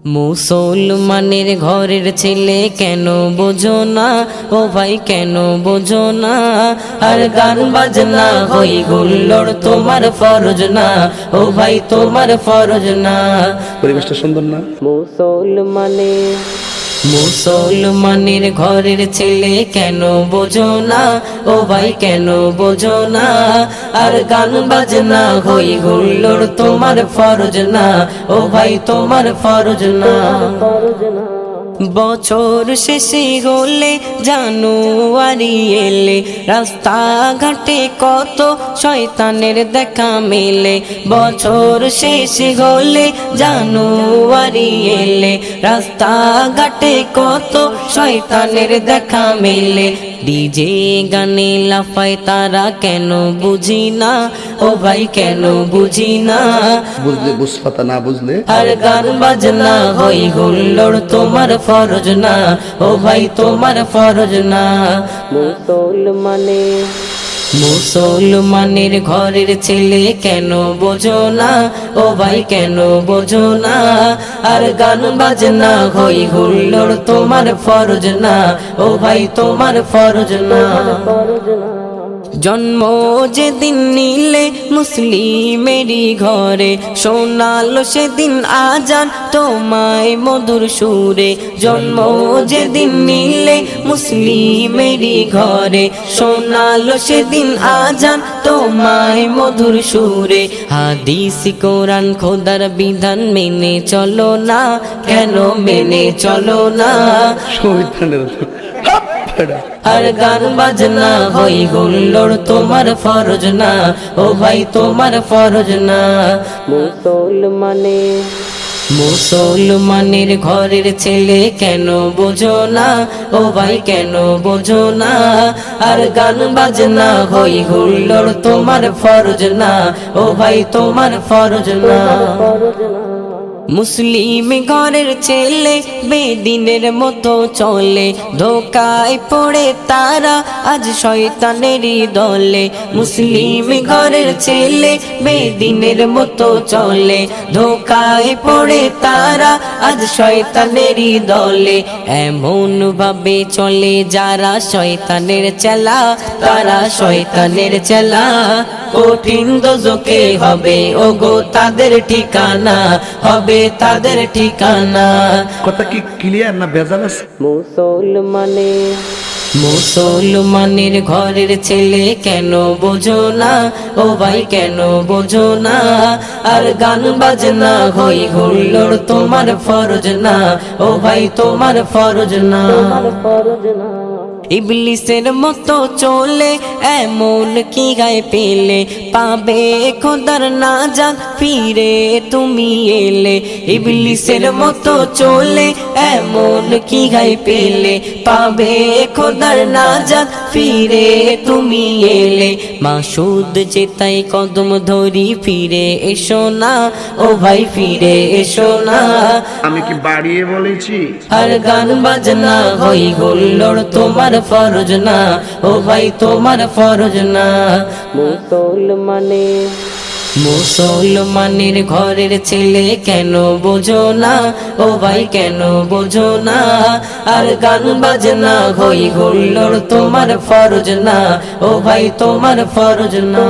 মুসলমানের ঘরের ছেলে কেন বোঝো না, ও ভাই কেন বোঝো না? আর গান বাজনা হই গুল্লোড় তোমার ফরজ না, ও ভাই তোমার ফরজ না। পরিবেশটা সুন্দর না? মুসলমানের ঘরের ছেলে কেন বোঝো না, ও ভাই কেন বোঝো না? আর গান বাজনা হই গুল্লোড় তোমার ফরজ না, ও ভাই তোমার ফরজ না। বছর শেষে হলে জানুয়ারি এলে রাস্তাঘাটে কত শয়তানের দেখা মেলে। বছর শেষে হলে জানুয়ারি এলে রাস্তাঘাটে কত শয়তানের দেখা মেলে। ডিজে গানে লাফায় তারা কেন বুঝি না, ও ভাই কেন বুঝি না? বুঝলে বুঝপাতা, না বুঝলে আর গান বাজনা হই গুল্লোড় তোমার ফরজ না, ও ভাই তোমার ফরজ না। মুসলমানের ঘরের ছেলে কেন বোঝো না, ও ভাই কেন বোঝো না? আর গান বাজনা হই গুল্লোড় তোমার ফরজ না, ও ভাই তোমার ফরজ না। জন্ম যেদিন নিলে মুসলিমেরই ঘরে শোনালো সেদিন আজান তোমায় মধুর সুরে। জন্ম যেদিন নিলে মুসলিমেরই ঘরে শোনালো সেদিন আজান তোমায় মধুর সুরে। হাদিস কোরআন খোদার বিধান মেনে চলো না, কেন মেনে চলো না? আর গান বাজনা হই গুল্লোড় তোমার ফরজ না, ও ভাই তোমার ফরজ না। মুসলমানের ঘরের ছেলে কেন বোঝো না, ও ভাই কেন বোঝো না? আর গান বাজনা হই গুল্লোড় তোমার ফরজ না, ও ভাই তোমার ফরজ না। মুসলিম ঘরের ছেলে বেদিনের মতো চলে, ধোকায় পড়ে তারা আজ শয়তানেরই দলে। মুসলিম ঘরের ছেলে বেদিনের মতো চলে, ধোকায় পড়ে তারা আজ শয়তানেরই দলে। এমন ভাবে চলে যারা শয়তানের চেলা, তারা শয়তানের চেলা। কঠিন দোজখে হবে ওগো তাদের ঠিকানা, হবে তাদের ঠিকানা। কথা কি ক্লিয়ার না ভেজাল আছে? মুসলমানের ঘরের ছেলে কেন বোঝো না, ও ভাই কেন বোঝো না? আর গান বাজনা হই গুল্লোড় তোমার ফরজ না, ও ভাই তোমার ফরজ না। ইবলিসের মতো চলে এমন কি গায়ে পেলে, পাবে খোদার নাজাত ফিরে তুমি এলে। ইবলিসের মতো চলে এমন কি গায়ে পেলে, পাবে খোদার নাজাত ফিরে তুমি এলে। মাসুদ যেতাই কদম ধরি ফিরে এসো না, ও ভাই ফিরে এসো না। আমি কি বাড়িয়ে বলেছি? আর গান বাজনা হই গুল্লোড় তোমার ফরজ না, ও ভাই তোমার ফরজ না। মুসলমানের ঘরের ছেলে কেন বোঝো না, ও ভাই কেন বোঝো না? আর গান বাজনা হই গুল্লোড় তোমার ফরজ না, ও ভাই তোমার ফরজ না।